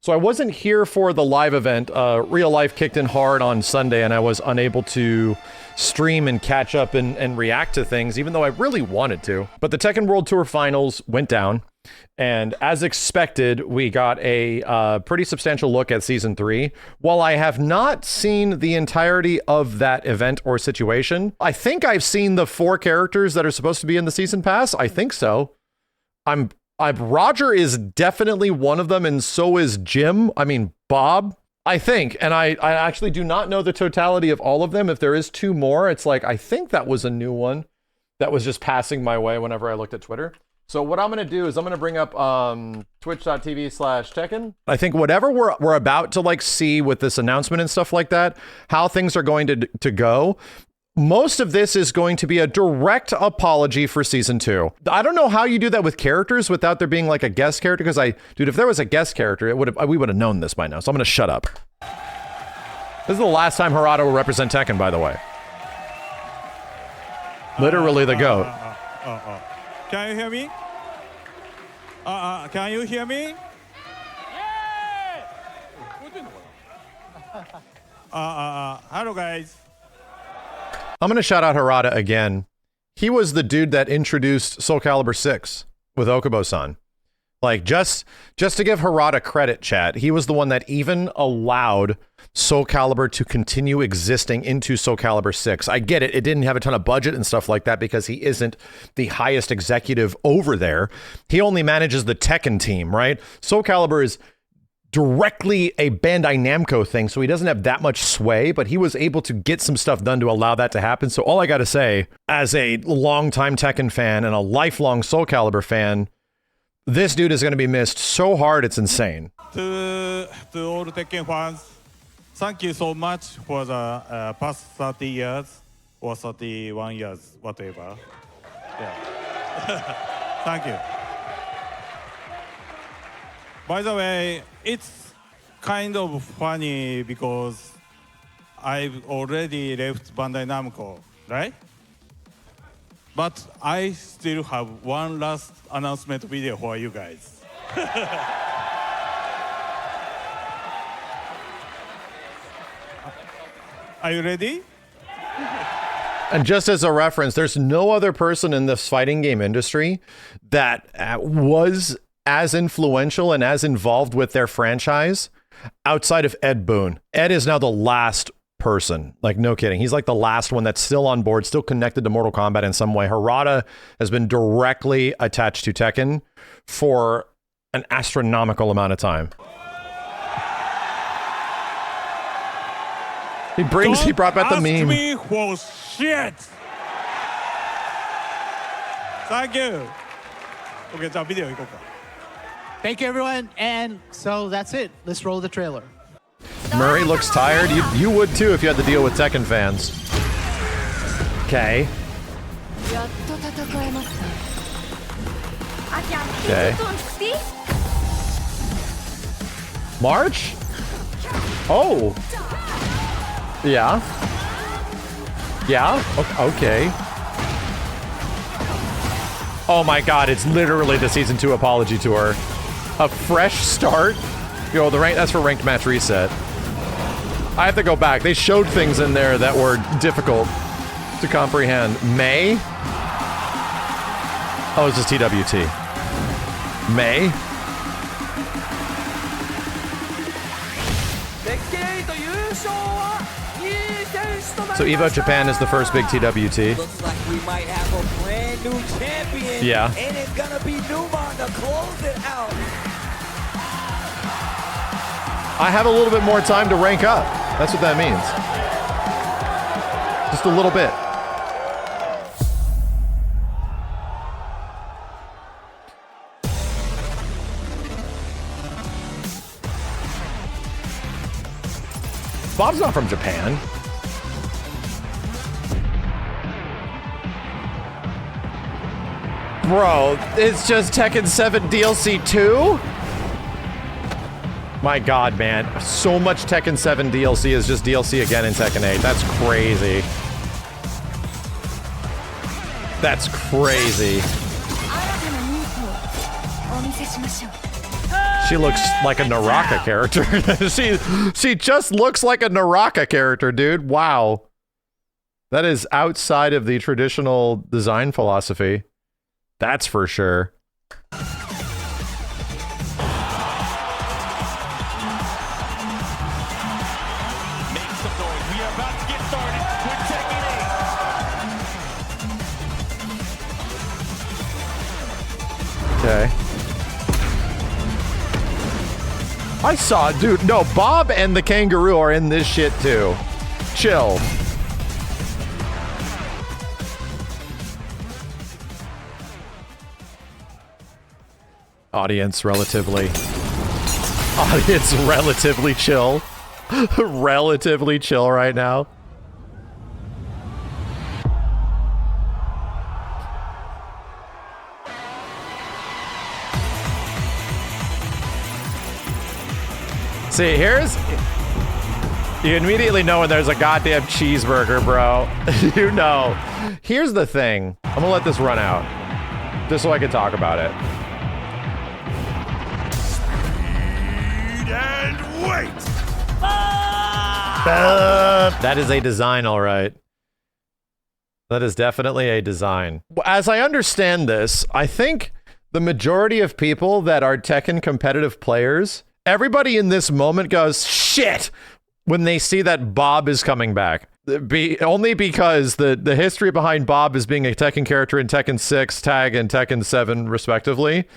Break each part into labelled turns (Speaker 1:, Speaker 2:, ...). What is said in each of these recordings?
Speaker 1: So I wasn't here for the live event. Real life kicked in hard on Sunday, and I was unable to stream and catch up and react to things, even though I really wanted to. But the Tekken World Tour Finals went down, and as expected, we got a pretty substantial look at Season 3. While I have not seen the entirety of that event or situation, I think I've seen the 4 characters that are supposed to be in the Season Pass. I think so. Roger is definitely one of them, and so is Bob, I think. And I actually do not know the totality of all of them. If there is 2 more, it's like, I think that was a new one that was just passing my way whenever I looked at Twitter. So what I'm going to do is I'm going to bring up twitch.tv/Tekken. I think whatever we're about to like see with this announcement and stuff like that, how things are going to go, most of this is going to be a direct apology for Season 2. I don't know how you do that with characters without there being like a guest character, because dude, if there was a guest character, we would have known this by now. So I'm going to shut up. This is the last time Harada will represent Tekken, by the way. Literally the GOAT.
Speaker 2: Can you hear me? Can you hear me? Hello, guys.
Speaker 1: I'm going to shout out Harada again. He was the dude that introduced Soul Calibur 6 with Okubo-san. Like, just to give Harada credit, chat, he was the one that even allowed Soul Calibur to continue existing into Soul Calibur 6. I get it. It didn't have a ton of budget and stuff like that because he isn't the highest executive over there. He only manages the Tekken team, right? Soul Calibur is directly a Bandai Namco thing, so he doesn't have that much sway, but he was able to get some stuff done to allow that to happen. So all I got to say, as a longtime Tekken fan and a lifelong Soul Calibur fan, this dude is going to be missed so hard, it's insane.
Speaker 2: To all the Tekken fans, thank you so much for the past 30 years or 31 years, whatever. Yeah. Thank you. By the way, it's kind of funny because I've already left Bandai Namco, right? But I still have one last announcement video for you guys. Are you ready?
Speaker 1: And just as a reference, there's no other person in this fighting game industry that was as influential and as involved with their franchise outside of Ed Boon. Ed is now the last person. Like, no kidding. He's like the last one that's still on board, still connected to Mortal Kombat in some way. Harada has been directly attached to Tekken for an astronomical amount of time. He brought back the meme.
Speaker 2: Ask me for shit. Thank you. Okay, so video.
Speaker 3: Thank you, everyone. And so that's it. Let's roll the trailer.
Speaker 1: Murray looks tired. You would too if you had to deal with Tekken fans. Okay. Okay. March? Oh. Yeah. Yeah? Okay. Oh my god, it's literally the Season 2 apology tour. A fresh start? Yo, that's for ranked match reset. I have to go back. They showed things in there that were difficult to comprehend. May? Oh, it's just TWT. May? So Evo Japan is the first big TWT.
Speaker 4: Looks like we might have a brand new champion.
Speaker 1: Yeah.
Speaker 4: And it's gonna be Newmon to close it out.
Speaker 1: I have a little bit more time to rank up. That's what that means. Just a little bit. Bob's not from Japan. Bro, it's just Tekken 7 DLC 2? My god, man. So much Tekken 7 DLC is just DLC again in Tekken 8. That's crazy. That's crazy. She looks like a Naraka character. she just looks like a Naraka character, dude. Wow. That is outside of the traditional design philosophy. That's for sure. Okay. I saw, dude, no, Bob and the kangaroo are in this shit too. Chill. Audience relatively chill. Relatively chill right now. See, you immediately know when there's a goddamn cheeseburger, bro. You know. Here's the thing. I'm gonna let this run out, just so I can talk about it. Speed and wait. That is a design, all right. That is definitely a design. As I understand this, I think the majority of people that are Tekken competitive players, everybody in this moment goes, shit, when they see that Bob is coming back. Only because the history behind Bob as being a Tekken character in Tekken 6, Tag, and Tekken 7, respectively,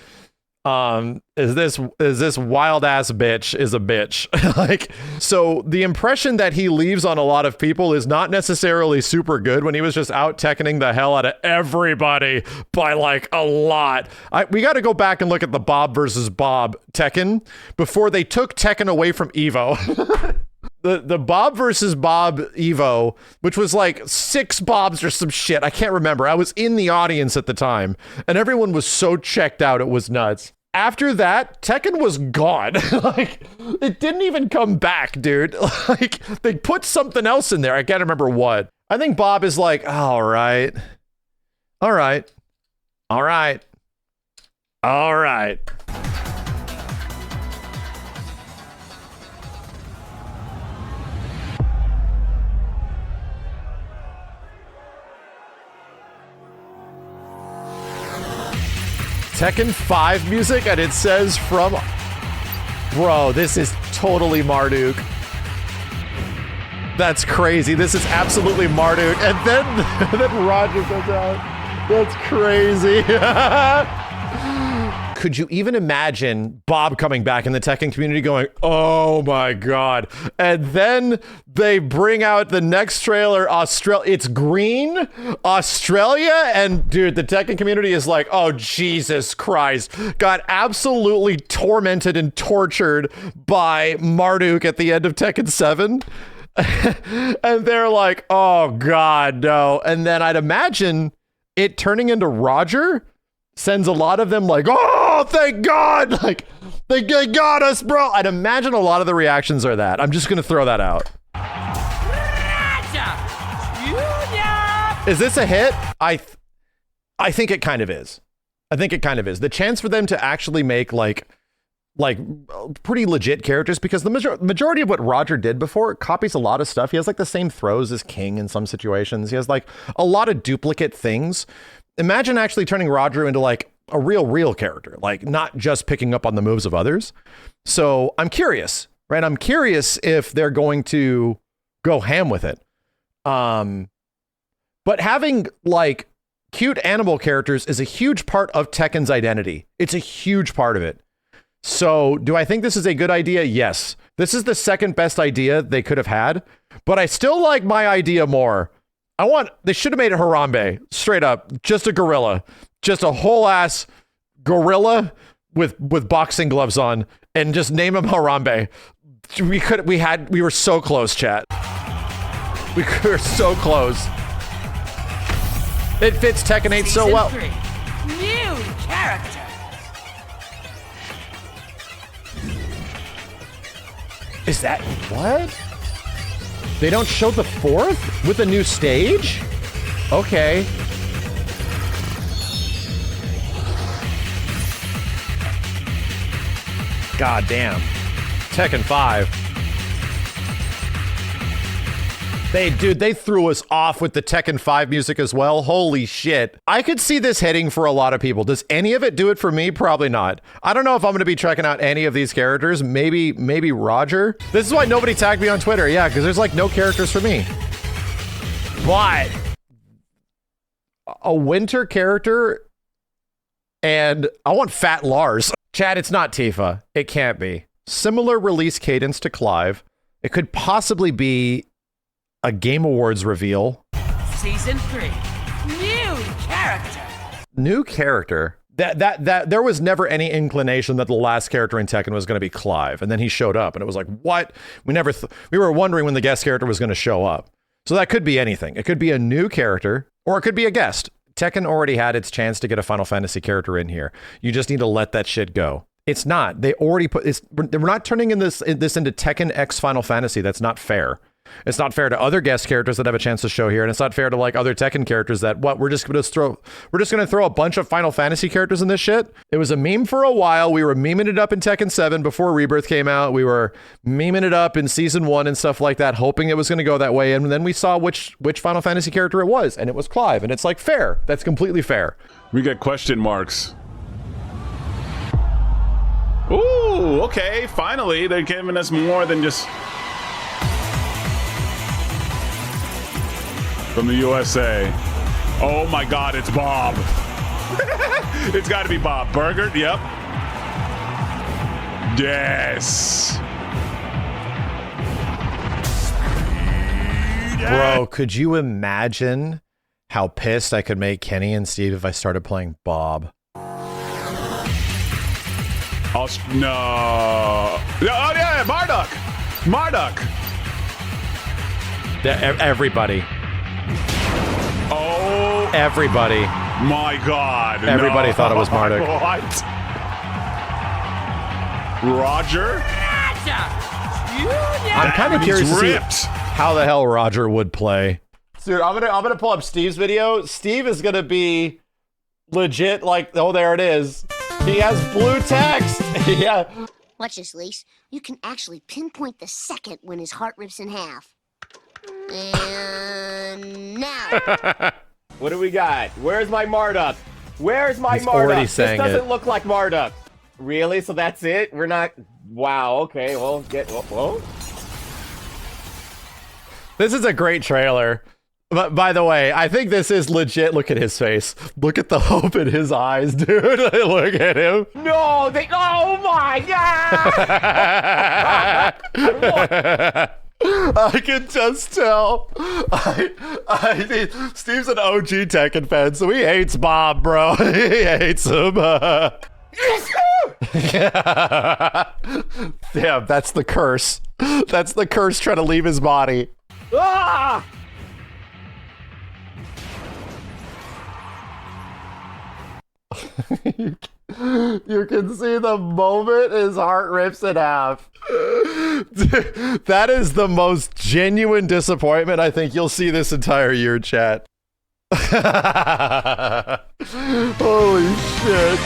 Speaker 1: is this wild ass bitch is a bitch. Like, so the impression that he leaves on a lot of people is not necessarily super good when he was just out Tekkening the hell out of everybody by like a lot. We got to go back and look at the Bob versus Bob Tekken before they took Tekken away from Evo. The Bob versus Bob Evo, which was like 6 Bobs or some shit. I can't remember. I was in the audience at the time and everyone was so checked out. It was nuts. After that, Tekken was gone. Like, it didn't even come back, dude. Like, they put something else in there. I can't remember what. I think Bob is like, oh, all right. All right. All right. All right. Tekken 5 music, and it says from... Bro, this is totally Marduk. That's crazy. This is absolutely Marduk. And then Roger comes out. That's crazy. Could you even imagine Bob coming back in the Tekken community going, oh my god. And then they bring out the next trailer, it's green, Australia, and dude, the Tekken community is like, oh Jesus Christ. Got absolutely tormented and tortured by Marduk at the end of Tekken 7. And they're like, oh god, no. And then I'd imagine it turning into Roger sends a lot of them like, oh, thank God. Like, they got us, bro. I'd imagine a lot of the reactions are that. I'm just going to throw that out. Is this a hit? I think it kind of is. I think it kind of is. The chance for them to actually make like pretty legit characters, because the majority of what Roger did before copies a lot of stuff. He has like the same throws as King in some situations. He has like a lot of duplicate things. Imagine actually turning Roger into like a real character, like not just picking up on the moves of others. So I'm curious, right? I'm curious if they're going to go ham with it. But having like cute animal characters is a huge part of Tekken's identity. It's a huge part of it. So do I think this is a good idea? Yes. This is the second best idea they could have had, but I still like my idea more. They should have made it Harambe, straight up, just a gorilla, just a whole ass gorilla with boxing gloves on, and just name him Harambe. We were so close, chat. We were so close. It fits Tekken 8 so well.
Speaker 5: Season 3. New character.
Speaker 1: Is that what? They don't show the 4th with a new stage? Okay. God damn. Tekken 5. They threw us off with the Tekken 5 music as well. Holy shit. I could see this hitting for a lot of people. Does any of it do it for me? Probably not. I don't know if I'm going to be checking out any of these characters. Maybe Roger. This is why nobody tagged me on Twitter. Yeah, because there's like no characters for me. But a winter character, and I want Fat Lars. Chad, it's not Tifa. It can't be. Similar release cadence to Clive. It could possibly be a Game Awards reveal.
Speaker 5: Season 3. New character. New
Speaker 1: character. That there was never any inclination that the last character in Tekken was going to be Clive, and then he showed up, and it was like, what? We were wondering when the guest character was going to show up. So that could be anything. It could be a new character, or it could be a guest. Tekken already had its chance to get a Final Fantasy character in here. You just need to let that shit go. It's not. They already put. We're not turning this into Tekken X Final Fantasy. That's not fair. It's not fair to other guest characters that have a chance to show here, and it's not fair to like other Tekken characters that we're just gonna throw a bunch of Final Fantasy characters in this shit. It was a meme for a while. We were memeing it up in Tekken 7 before Rebirth came out. We were memeing it up in Season 1 and stuff like that, hoping it was gonna go that way. And then we saw which Final Fantasy character it was, and it was Clive. And it's like fair. That's completely fair.
Speaker 6: We got question marks. Ooh, okay. Finally, they're giving us more than just. From the USA. Oh my God, it's Bob. It's got to be Bob. Burger, yep. Yes.
Speaker 1: Bro, could you imagine how pissed I could make Kenny and Steve if I started playing Bob?
Speaker 6: No. Oh yeah, Marduk.
Speaker 1: Everybody.
Speaker 6: Oh,
Speaker 1: everybody!
Speaker 6: My God!
Speaker 1: Everybody thought it was Marduk.
Speaker 6: What? Roger?
Speaker 1: I'm kind of curious to see how the hell Roger would play. Dude, I'm gonna pull up Steve's video. Steve is gonna be legit. Like, oh, there it is. He has blue text. Yeah.
Speaker 7: Watch this, Lise. You can actually pinpoint the second when his heart rips in half. And now.
Speaker 8: What do we got? Where's my Marduk? Where's my
Speaker 1: He's
Speaker 8: Marduk?
Speaker 1: already
Speaker 8: This
Speaker 1: saying
Speaker 8: doesn't
Speaker 1: it.
Speaker 8: look like Marduk. Really? So that's it? We're not. Wow. Okay. Well, whoa.
Speaker 1: This is a great trailer. But by the way, I think this is legit. Look at his face. Look at the hope in his eyes, dude. Look at him.
Speaker 8: No, oh my God!
Speaker 1: I can just tell. Steve's an OG Tekken fan, so he hates Bob, bro. He hates him. Damn, that's the curse. That's the curse trying to leave his body.
Speaker 8: Ah!
Speaker 1: You can see the moment his heart rips in half. That is the most genuine disappointment I think you'll see this entire year, chat. Holy shit.